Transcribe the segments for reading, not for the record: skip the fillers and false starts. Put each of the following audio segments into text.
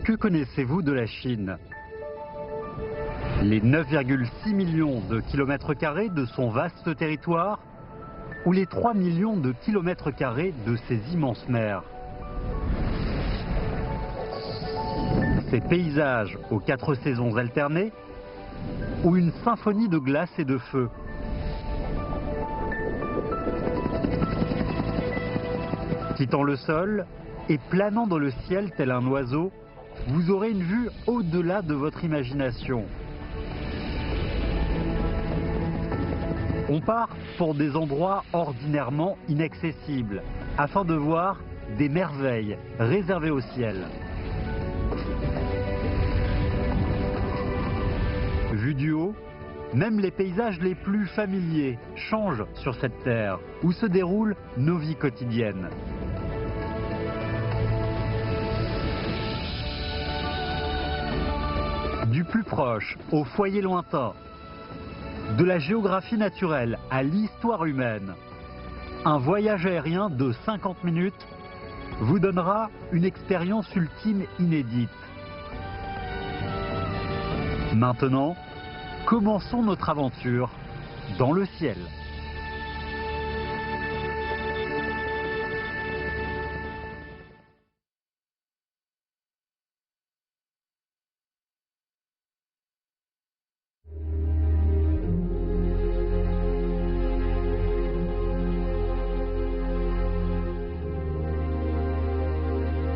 Que connaissez-vous de la Chine? Les 9,6 millions de kilomètres carrés de son vaste territoire ou les 3 millions de kilomètres carrés de ses immenses mers? Ces paysages aux 4 saisons alternées ou une symphonie de glace et de feu? Quittant le sol et planant dans le ciel tel un oiseau, vous aurez une vue au-delà de votre imagination. On part pour des endroits ordinairement inaccessibles, afin de voir des merveilles réservées au ciel. Vus du haut, même les paysages les plus familiers changent sur cette terre où se déroulent nos vies quotidiennes. Du plus proche au foyer lointain, de la géographie naturelle à l'histoire humaine, un voyage aérien de 50 minutes vous donnera une expérience ultime inédite. Maintenant, commençons notre aventure dans le ciel.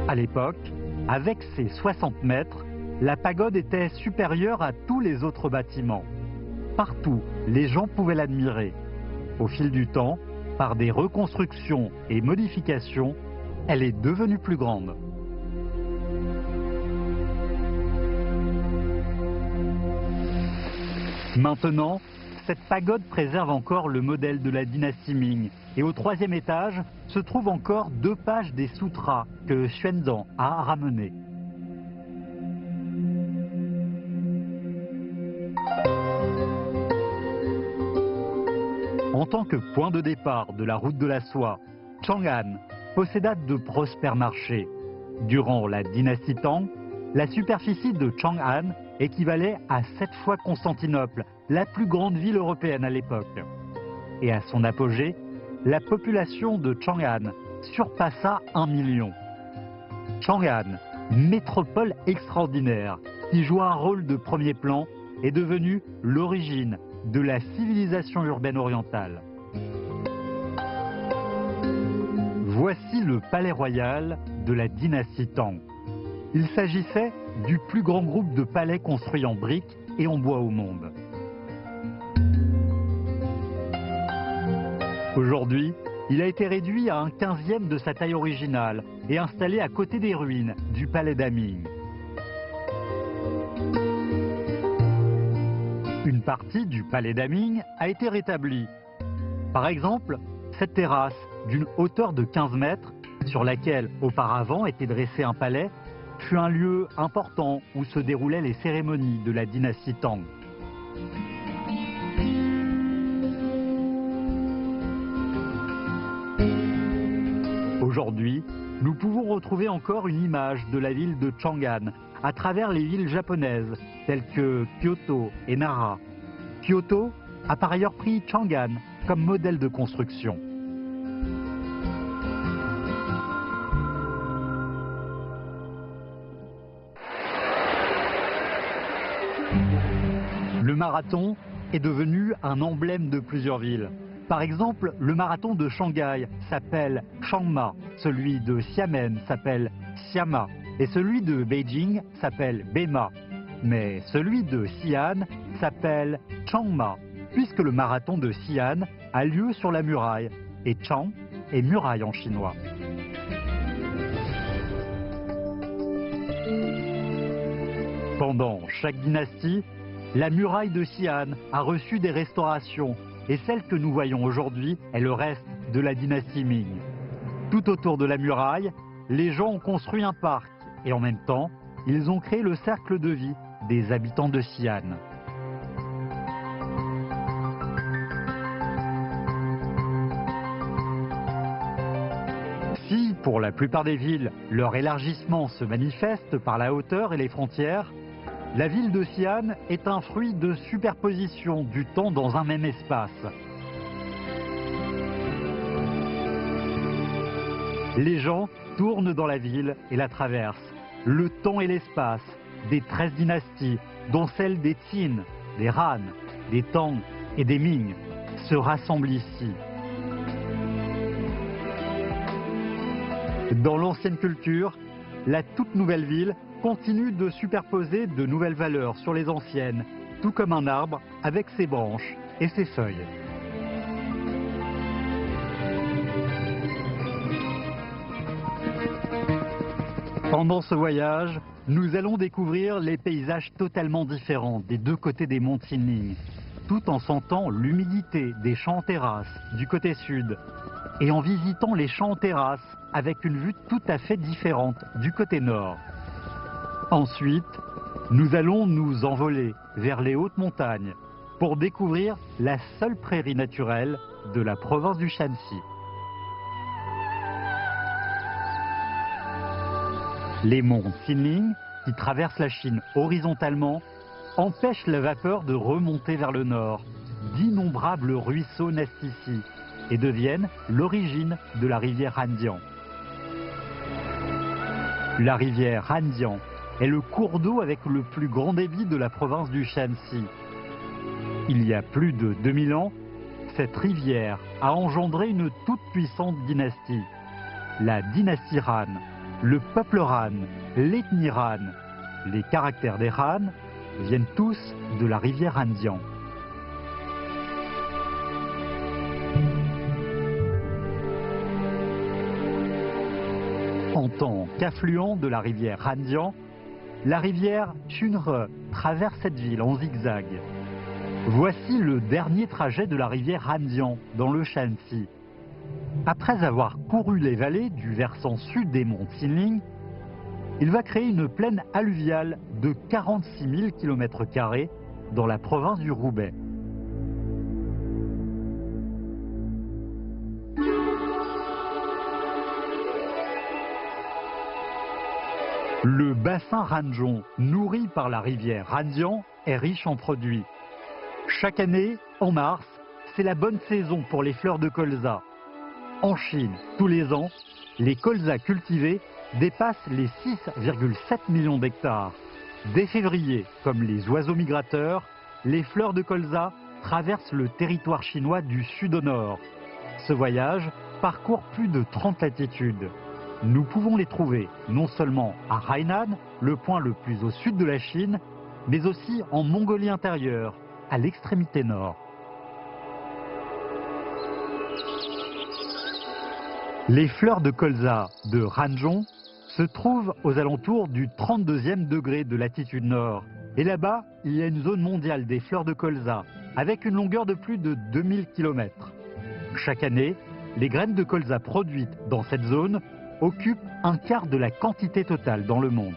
À l'époque, avec ses 60 mètres, la pagode était supérieure à tous les autres bâtiments. Partout, les gens pouvaient l'admirer. Au fil du temps, par des reconstructions et modifications, elle est devenue plus grande. Maintenant, cette pagode préserve encore le modèle de la dynastie Ming. Et au 3e étage se trouvent encore 2 pages des sutras que Xuanzang a ramenés. En tant que point de départ de la route de la soie, Chang'an posséda de prospères marchés. Durant la dynastie Tang, la superficie de Chang'an équivalait à 7 fois Constantinople, la plus grande ville européenne à l'époque. Et à son apogée, la population de Chang'an surpassa 1 million. Chang'an, métropole extraordinaire, qui joua un rôle de premier plan, est devenue l'origine de la civilisation urbaine orientale. Voici le palais royal de la dynastie Tang. Il s'agissait du plus grand groupe de palais construits en briques et en bois au monde. Aujourd'hui, il a été réduit à un 15e de sa taille originale et installé à côté des ruines du palais d'Aming. Une partie du palais d'Aming a été rétablie. Par exemple, cette terrasse d'une hauteur de 15 mètres, sur laquelle auparavant était dressé un palais, fut un lieu important où se déroulaient les cérémonies de la dynastie Tang. Aujourd'hui, nous pouvons retrouver encore une image de la ville de Chang'an à travers les villes japonaises telles que Kyoto et Nara. Kyoto a par ailleurs pris Chang'an comme modèle de construction. Le marathon est devenu un emblème de plusieurs villes. Par exemple, le marathon de Shanghai s'appelle Changma, celui de Xiamen s'appelle Xiama et celui de Beijing s'appelle Bema. Mais celui de Xi'an s'appelle Changma, puisque le marathon de Xi'an a lieu sur la muraille, et Chang est muraille en chinois. Pendant chaque dynastie, la muraille de Xi'an a reçu des restaurations, et celle que nous voyons aujourd'hui est le reste de la dynastie Ming. Tout autour de la muraille, les gens ont construit un parc, et en même temps, ils ont créé le cercle de vie des habitants de Xi'an. Si Pour la plupart des villes, leur élargissement se manifeste par la hauteur et les frontières. La ville de Xi'an est un fruit de superposition du temps dans un même espace. Les gens tournent dans la ville et la traversent. Le temps et l'espace, des 13 dynasties, dont celle des Qin, des Han, des Tang et des Ming, se rassemblent ici. Dans l'ancienne culture, la toute nouvelle ville continue de superposer de nouvelles valeurs sur les anciennes, tout comme un arbre avec ses branches et ses feuilles. Pendant ce voyage, nous allons découvrir les paysages totalement différents des deux côtés des monts Qinling, tout en sentant l'humidité des champs en terrasse du côté sud et en visitant les champs en terrasse avec une vue tout à fait différente du côté nord. Ensuite, nous allons nous envoler vers les hautes montagnes pour découvrir la seule prairie naturelle de la province du Shanxi. Les monts Qinling, qui traversent la Chine horizontalement, empêchent la vapeur de remonter vers le nord. D'innombrables ruisseaux naissent ici et deviennent l'origine de la rivière Hanjiang. La rivière Hanjiang est le cours d'eau avec le plus grand débit de la province du Shanxi. Il y a plus de 2000 ans, cette rivière a engendré une toute puissante dynastie, la dynastie Han. Le peuple Han, l'ethnie Han, les caractères des Han viennent tous de la rivière Hanjiang. En tant qu'affluent de la rivière Hanjiang, la rivière Chunhe traverse cette ville en zigzag. Voici le dernier trajet de la rivière Hanjiang dans le Shanxi. Après avoir couru les vallées du versant sud des monts Qinling, il va créer une plaine alluviale de 46 000 km² dans la province du Roubaix. Le bassin Ranzhong, nourri par la rivière Hanjiang, est riche en produits. Chaque année, en mars, c'est la bonne saison pour les fleurs de colza. En Chine, tous les ans, les colzas cultivés dépassent les 6,7 millions d'hectares. Dès février, comme les oiseaux migrateurs, les fleurs de colza traversent le territoire chinois du sud au nord. Ce voyage parcourt plus de 30 latitudes. Nous pouvons les trouver non seulement à Hainan, le point le plus au sud de la Chine, mais aussi en Mongolie intérieure, à l'extrémité nord. Les fleurs de colza de Ranzhong se trouvent aux alentours du 32e degré de latitude nord. Et là-bas, il y a une zone mondiale des fleurs de colza, avec une longueur de plus de 2000 km. Chaque année, les graines de colza produites dans cette zone occupent un quart de la quantité totale dans le monde.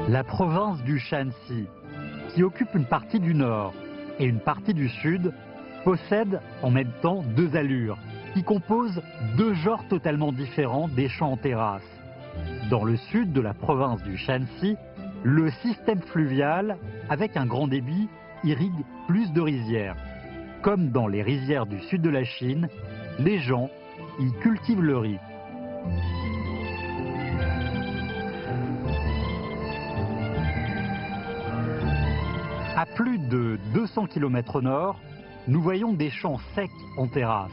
La province du Shanxi, qui occupe une partie du nord et une partie du sud, possède en même temps deux allures, qui composent deux genres totalement différents des champs en terrasse. Dans le sud de la province du Shanxi, le système fluvial, avec un grand débit, irrigue plus de rizières. Comme dans les rizières du sud de la Chine, les gens y cultivent le riz. À plus de 200 km au nord, nous voyons des champs secs en terrasse.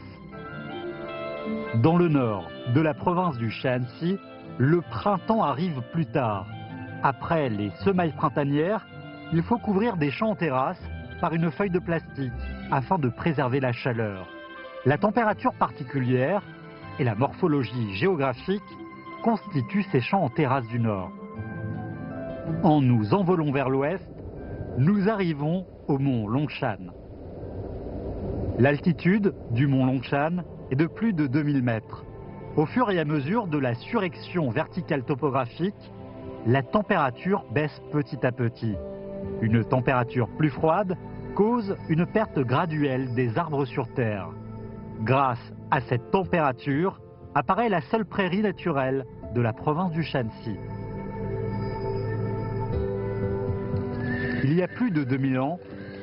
Dans le nord de la province du Shanxi, le printemps arrive plus tard. Après les semailles printanières, il faut couvrir des champs en terrasse par une feuille de plastique afin de préserver la chaleur. La température particulière et la morphologie géographique constituent ces champs en terrasse du nord. En nous envolant vers l'ouest, nous arrivons au mont Longshan. L'altitude du mont Longshan est de plus de 2000 mètres. Au fur et à mesure de la surection verticale topographique, la température baisse petit à petit. Une température plus froide cause une perte graduelle des arbres sur Terre. Grâce à cette température, apparaît la seule prairie naturelle de la province du Shanxi. Il y a plus de 2000 ans,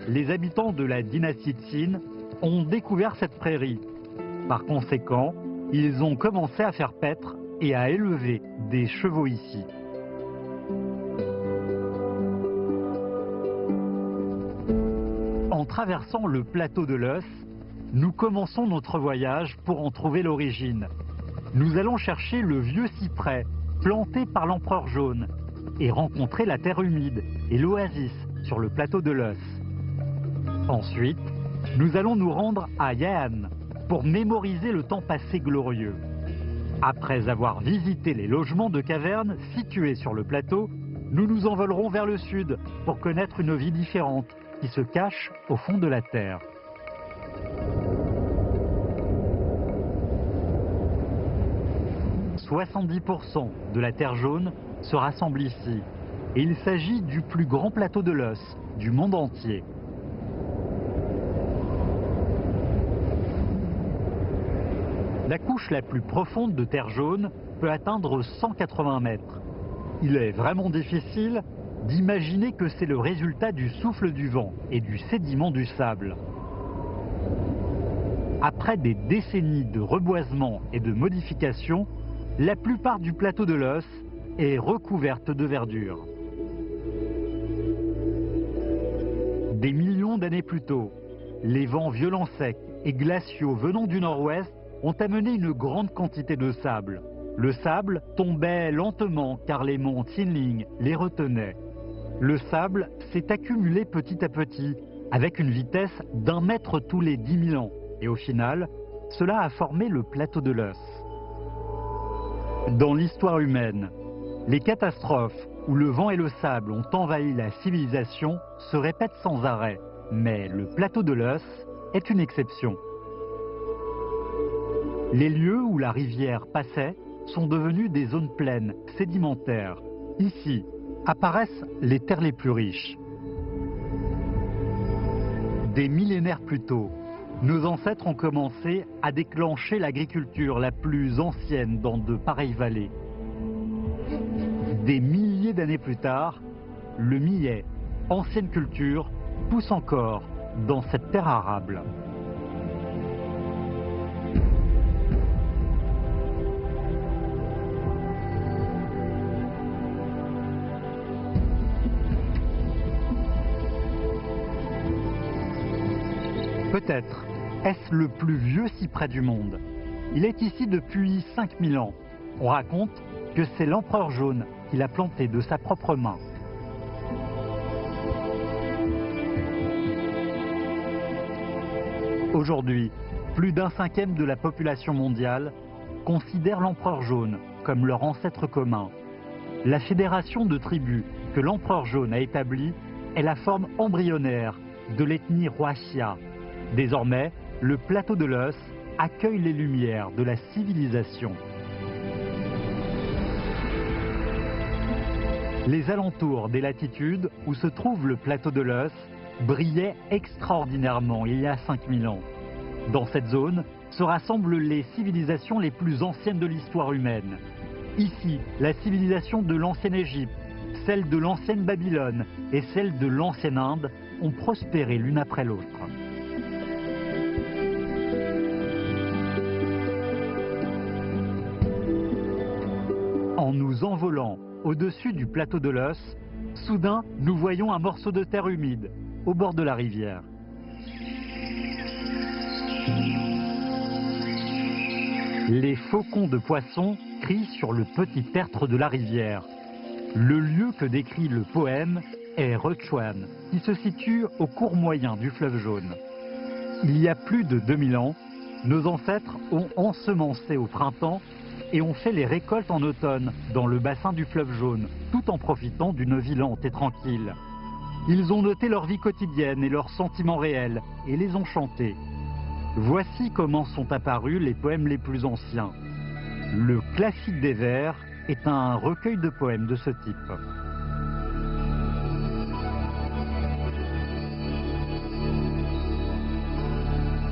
les habitants de la dynastie Qin ont découvert cette prairie. Par conséquent, ils ont commencé à faire paître et à élever des chevaux ici. En traversant le plateau de l'Œuf, nous commençons notre voyage pour en trouver l'origine. Nous allons chercher le vieux cyprès planté par l'empereur jaune et rencontrer la terre humide et l'oasis sur le plateau de l'Œuf. Ensuite, nous allons nous rendre à Yan'an pour mémoriser le temps passé glorieux. Après avoir visité les logements de cavernes situés sur le plateau, nous nous envolerons vers le sud pour connaître une vie différente qui se cache au fond de la terre. « 70% de la terre jaune se rassemble ici, et il s'agit du plus grand plateau de l'Œuf du monde entier. La couche la plus profonde de terre jaune peut atteindre 180 mètres. Il est vraiment difficile d'imaginer que c'est le résultat du souffle du vent et du sédiment du sable. Après des décennies de reboisement et de modifications, la plupart du plateau de l'Œuf est recouverte de verdure. Des millions d'années plus tôt, les vents violents secs et glaciaux venant du nord-ouest ont amené une grande quantité de sable. Le sable tombait lentement car les monts Qinling les retenaient. Le sable s'est accumulé petit à petit avec une vitesse d'1 mètre tous les 10 000 ans. Et au final, cela a formé le plateau de l'Œuf. Dans l'histoire humaine, les catastrophes où le vent et le sable ont envahi la civilisation se répètent sans arrêt. Mais le plateau de l'Œuf est une exception. Les lieux où la rivière passait sont devenus des zones pleines, sédimentaires. Ici apparaissent les terres les plus riches. Des millénaires plus tôt, nos ancêtres ont commencé à déclencher l'agriculture la plus ancienne dans de pareilles vallées. Des milliers d'années plus tard, le millet, ancienne culture, pousse encore dans cette terre arable. Peut-être est-ce le plus vieux cyprès du monde. Il est ici depuis 5000 ans. On raconte que c'est l'empereur jaune qui l'a planté de sa propre main. Aujourd'hui, plus d'un cinquième de la population mondiale considère l'empereur jaune comme leur ancêtre commun. La fédération de tribus que l'empereur jaune a établie est la forme embryonnaire de l'ethnie Huaxia. Désormais, le plateau de l'Œuf accueille les lumières de la civilisation. Les alentours des latitudes où se trouve le plateau de l'Œuf brillaient extraordinairement il y a 5000 ans. Dans cette zone se rassemblent les civilisations les plus anciennes de l'histoire humaine. Ici, la civilisation de l'ancienne Égypte, celle de l'ancienne Babylone et celle de l'ancienne Inde ont prospéré l'une après l'autre. En nous envolant au-dessus du plateau de l'Œuf, soudain, nous voyons un morceau de terre humide au bord de la rivière. Les faucons de poissons crient sur le petit tertre de la rivière. Le lieu que décrit le poème est Rechuan, qui se situe au cours moyen du fleuve jaune. Il y a plus de 2000 ans, nos ancêtres ont ensemencé au printemps et ont fait les récoltes en automne dans le bassin du fleuve jaune, tout en profitant d'une vie lente et tranquille. Ils ont noté leur vie quotidienne et leurs sentiments réels et les ont chantés. Voici comment sont apparus les poèmes les plus anciens. Le classique des vers est un recueil de poèmes de ce type.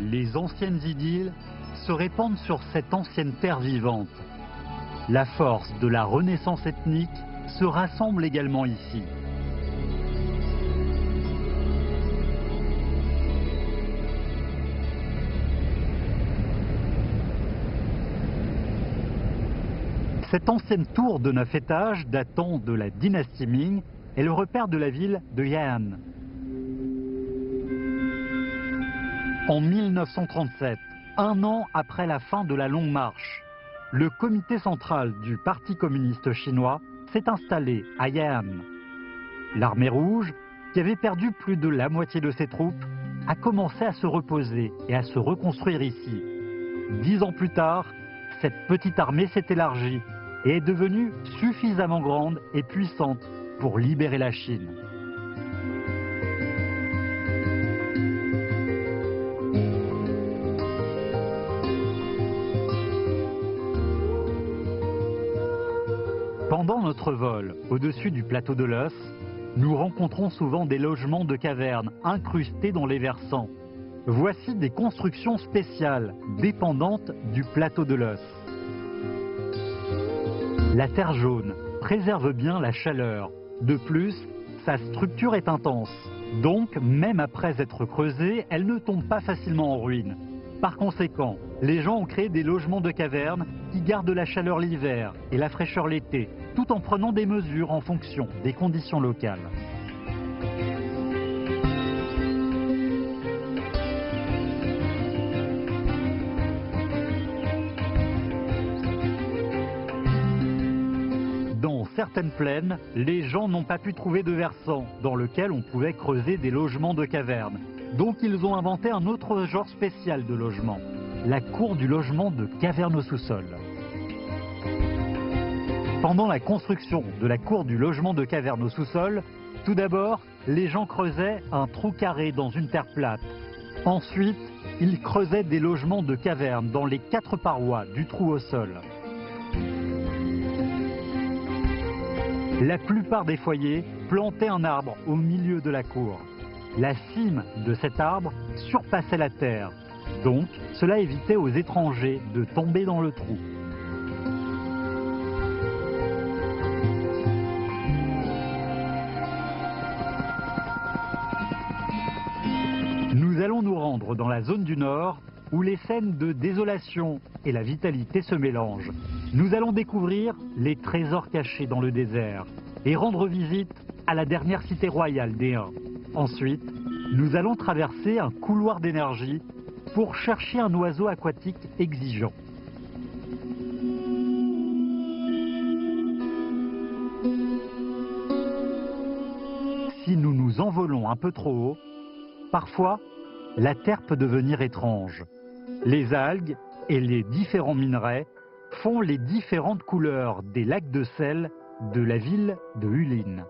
Les anciennes idylles se répandent sur cette ancienne terre vivante. La force de la renaissance ethnique se rassemble également ici. Cette ancienne tour de 9 étages datant de la dynastie Ming est le repère de la ville de Yahan. En 1937, un an après la fin de la Longue Marche, le comité central du Parti communiste chinois s'est installé à Yahan. L'armée rouge, qui avait perdu plus de la moitié de ses troupes, a commencé à se reposer et à se reconstruire ici. 10 ans plus tard, cette petite armée s'est élargie et est devenue suffisamment grande et puissante pour libérer la Chine. Pendant notre vol au-dessus du plateau de l'Os, nous rencontrons souvent des logements de cavernes incrustés dans les versants. Voici des constructions spéciales dépendantes du plateau de l'Os. La terre jaune préserve bien la chaleur. De plus, sa structure est intense. Donc, même après être creusée, elle ne tombe pas facilement en ruine. Par conséquent, les gens ont créé des logements de cavernes qui gardent la chaleur l'hiver et la fraîcheur l'été, tout en prenant des mesures en fonction des conditions locales. Dans certaines plaines, les gens n'ont pas pu trouver de versant dans lequel on pouvait creuser des logements de cavernes. Donc ils ont inventé un autre genre spécial de logement, la cour du logement de caverne au sous-sol. Pendant la construction de la cour du logement de caverne au sous-sol, tout d'abord, les gens creusaient un trou carré dans une terre plate. Ensuite, ils creusaient des logements de caverne dans les 4 parois du trou au sol. La plupart des foyers plantaient un arbre au milieu de la cour. La cime de cet arbre surpassait la terre, donc cela évitait aux étrangers de tomber dans le trou. Nous allons nous rendre dans la zone du Nord où les scènes de désolation et la vitalité se mélangent. Nous allons découvrir les trésors cachés dans le désert et rendre visite à la dernière cité royale des Huns. Ensuite, nous allons traverser un couloir d'énergie pour chercher un oiseau aquatique exigeant. Si nous nous envolons un peu trop haut, parfois, la terre peut devenir étrange. Les algues et les différents minerais font les différentes couleurs des lacs de sel de la ville de Hulin.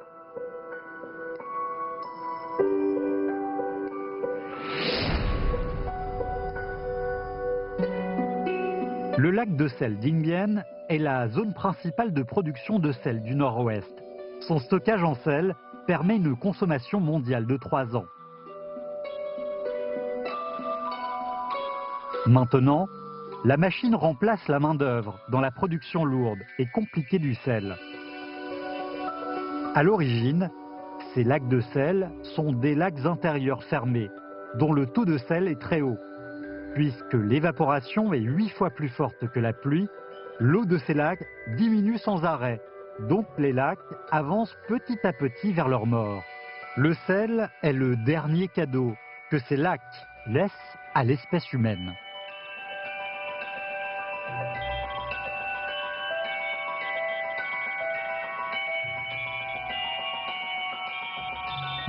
Le lac de sel d'Ingbien est la zone principale de production de sel du Nord-Ouest. Son stockage en sel permet une consommation mondiale de 3 ans. Maintenant, la machine remplace la main-d'œuvre dans la production lourde et compliquée du sel. À l'origine, ces lacs de sel sont des lacs intérieurs fermés, dont le taux de sel est très haut. Puisque l'évaporation est 8 fois plus forte que la pluie, l'eau de ces lacs diminue sans arrêt. Donc les lacs avancent petit à petit vers leur mort. Le sel est le dernier cadeau que ces lacs laissent à l'espèce humaine.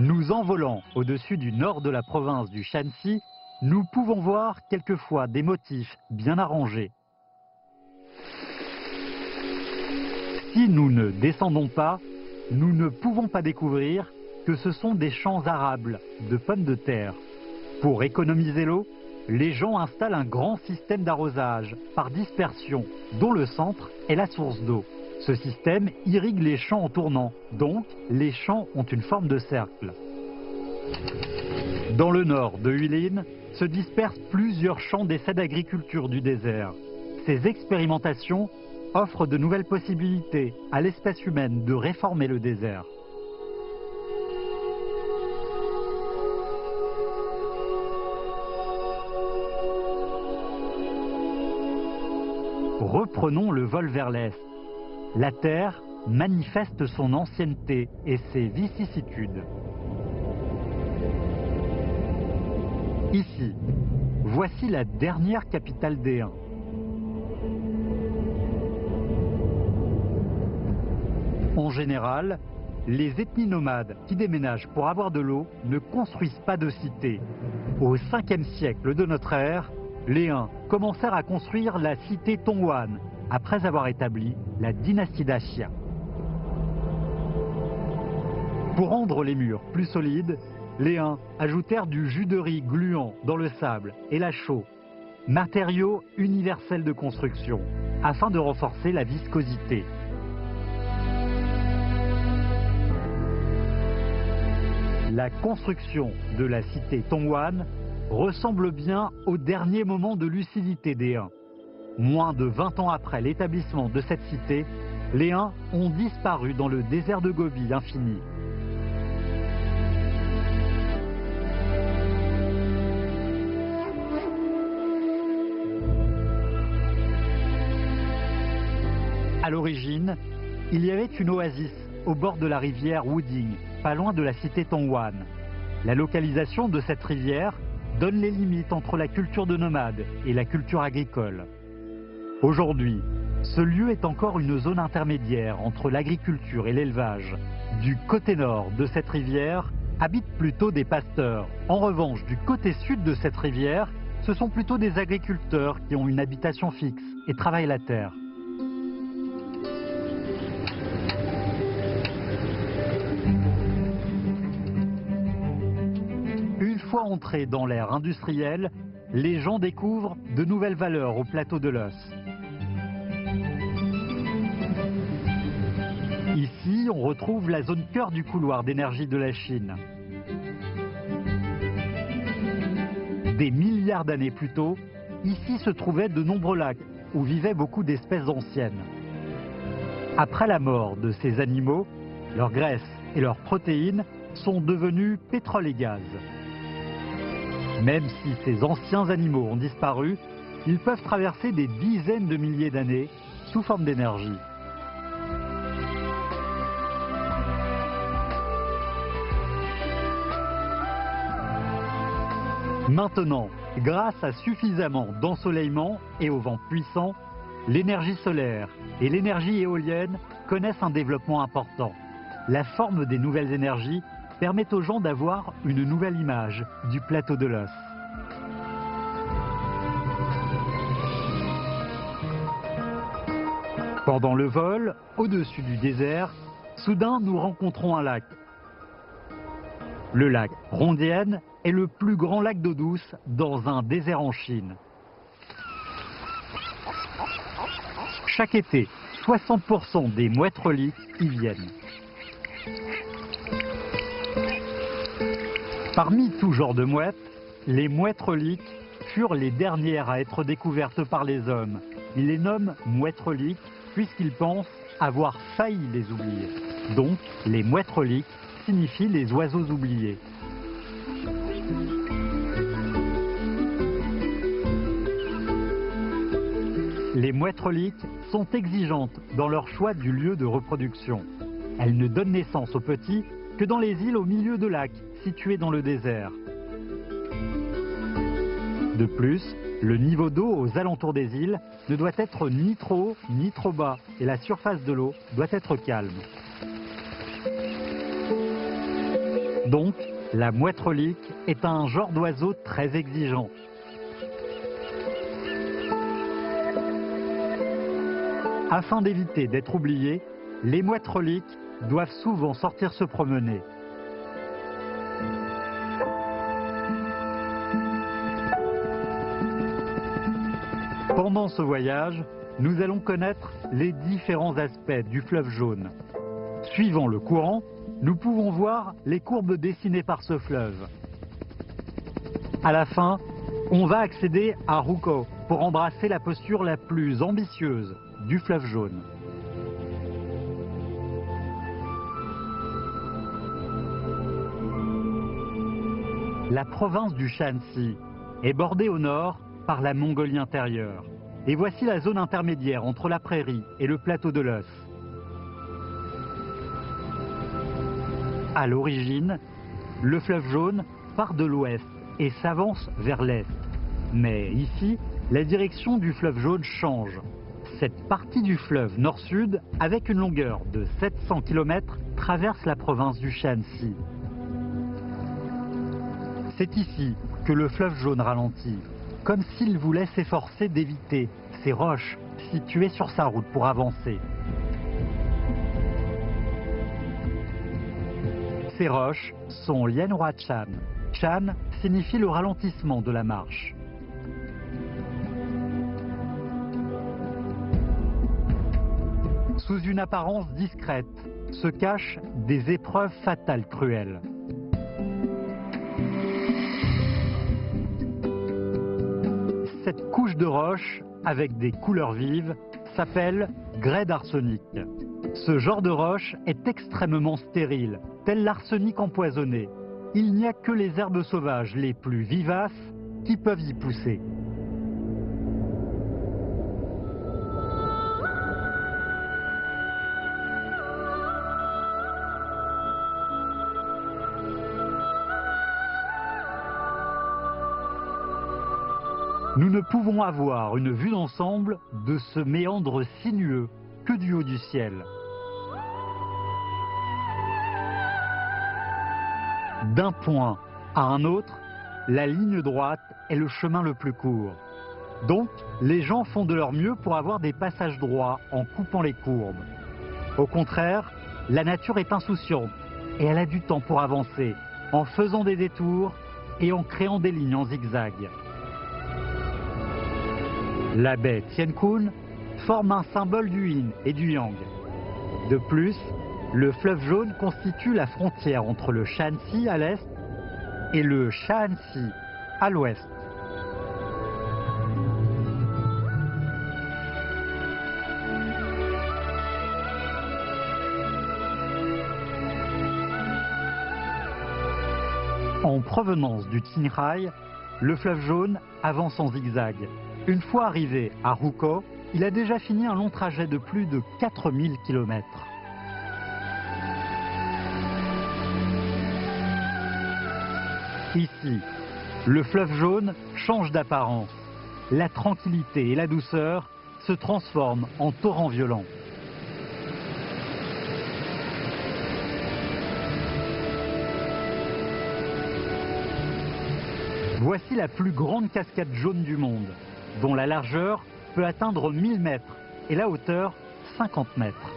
Nous envolant au-dessus du nord de la province du Shanxi, nous pouvons voir quelquefois des motifs bien arrangés. Si nous ne descendons pas, nous ne pouvons pas découvrir que ce sont des champs arables de pommes de terre. Pour économiser l'eau, les gens installent un grand système d'arrosage par dispersion, dont le centre est la source d'eau. Ce système irrigue les champs en tournant, donc les champs ont une forme de cercle. Dans le nord de Huiline se dispersent plusieurs champs d'essais d'agriculture du désert. Ces expérimentations offrent de nouvelles possibilités à l'espèce humaine de réformer le désert. Reprenons le vol vers l'est. La Terre manifeste son ancienneté et ses vicissitudes. Ici, voici la dernière capitale des Huns. En général, les ethnies nomades qui déménagent pour avoir de l'eau ne construisent pas de cité. Au 5e siècle de notre ère, les Huns commencèrent à construire la cité Tonghuan, après avoir établi la dynastie Dacia. Pour rendre les murs plus solides, les Huns ajoutèrent du jus de riz gluant dans le sable et la chaux, matériaux universels de construction, afin de renforcer la viscosité. La construction de la cité Tonghuan ressemble bien au dernier moment de lucidité des Huns. Moins de 20 ans après l'établissement de cette cité, les Huns ont disparu dans le désert de Gobi infini. À l'origine, il y avait une oasis au bord de la rivière Wuding, pas loin de la cité Tonghuan. La localisation de cette rivière donne les limites entre la culture de nomades et la culture agricole. Aujourd'hui, ce lieu est encore une zone intermédiaire entre l'agriculture et l'élevage. Du côté nord de cette rivière habitent plutôt des pasteurs. En revanche, du côté sud de cette rivière, ce sont plutôt des agriculteurs qui ont une habitation fixe et travaillent la terre. Une fois entrés dans l'ère industrielle, les gens découvrent de nouvelles valeurs au plateau de l'Os. Ici, on retrouve la zone cœur du couloir d'énergie de la Chine. Des milliards d'années plus tôt, ici se trouvaient de nombreux lacs où vivaient beaucoup d'espèces anciennes. Après la mort de ces animaux, leurs graisses et leurs protéines sont devenues pétrole et gaz. Même si ces anciens animaux ont disparu, ils peuvent traverser des dizaines de milliers d'années sous forme d'énergie. Maintenant, grâce à suffisamment d'ensoleillement et au vent puissant, l'énergie solaire et l'énergie éolienne connaissent un développement important. La forme des nouvelles énergies permet aux gens d'avoir une nouvelle image du plateau de l'Os. Pendant le vol, au-dessus du désert, soudain nous rencontrons un lac. Le lac Rondian est le plus grand lac d'eau douce dans un désert en Chine. Chaque été, 60% des mouettes reliques y viennent. Parmi tout genre de mouettes, les mouettes reliques furent les dernières à être découvertes par les hommes. Ils les nomment mouettes reliques puisqu'ils pensent avoir failli les oublier. Donc, les mouettes reliques signifient les oiseaux oubliés. Les mouettes reliques sont exigeantes dans leur choix du lieu de reproduction. Elles ne donnent naissance aux petits que dans les îles au milieu de lacs situés dans le désert. De plus, le niveau d'eau aux alentours des îles ne doit être ni trop haut ni trop bas et la surface de l'eau doit être calme. Donc, la mouette relique est un genre d'oiseau très exigeant. Afin d'éviter d'être oubliés, les mouettes reliques doivent souvent sortir se promener. Pendant ce voyage, nous allons connaître les différents aspects du fleuve jaune. Suivant le courant, nous pouvons voir les courbes dessinées par ce fleuve. À la fin, on va accéder à Rouco pour embrasser la posture la plus ambitieuse du fleuve jaune. La province du Shaanxi est bordée au nord par la Mongolie intérieure. Et voici la zone intermédiaire entre la prairie et le plateau de l'Eus. À l'origine, le fleuve jaune part de l'ouest et s'avance vers l'est. Mais ici, la direction du fleuve jaune change. Cette partie du fleuve nord-sud, avec une longueur de 700 km, traverse la province du Shaanxi. C'est ici que le fleuve jaune ralentit, comme s'il voulait s'efforcer d'éviter ces roches situées sur sa route pour avancer. Ces roches sont Lianhua Chan. Chan signifie le ralentissement de la marche. Sous une apparence discrète se cachent des épreuves fatales cruelles. Cette couche de roche, avec des couleurs vives, s'appelle grès d'arsenic. Ce genre de roche est extrêmement stérile, tel l'arsenic empoisonné. Il n'y a que les herbes sauvages les plus vivaces qui peuvent y pousser. Nous ne pouvons avoir une vue d'ensemble de ce méandre sinueux que du haut du ciel. D'un point à un autre, la ligne droite est le chemin le plus court. Donc, les gens font de leur mieux pour avoir des passages droits en coupant les courbes. Au contraire, la nature est insouciante et elle a du temps pour avancer en faisant des détours et en créant des lignes en zigzag. La baie Tiankun forme un symbole du yin et du yang. De plus, le fleuve jaune constitue la frontière entre le Shaanxi à l'est et le Shaanxi à l'ouest. En provenance du Qinghai, le fleuve jaune avance en zigzag. Une fois arrivé à Rouco, il a déjà fini un long trajet de plus de 4000 km. Ici, le fleuve jaune change d'apparence. La tranquillité et la douceur se transforment en torrents violents. Voici la plus grande cascade jaune du monde, dont la largeur peut atteindre 1000 mètres et la hauteur 50 mètres.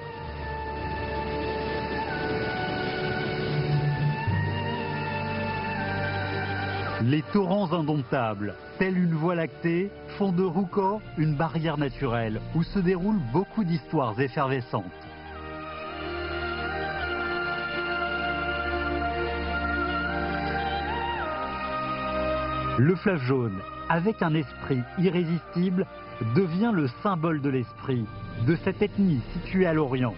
Les torrents indomptables, tels une voie lactée, font de Rouco une barrière naturelle où se déroulent beaucoup d'histoires effervescentes. Le fleuve jaune, avec un esprit irrésistible, devient le symbole de l'esprit de cette ethnie située à l'Orient.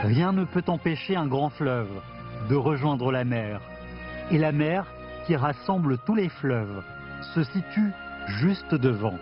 Rien ne peut empêcher un grand fleuve de rejoindre la mer. Et la mer, qui rassemble tous les fleuves, se situe juste devant.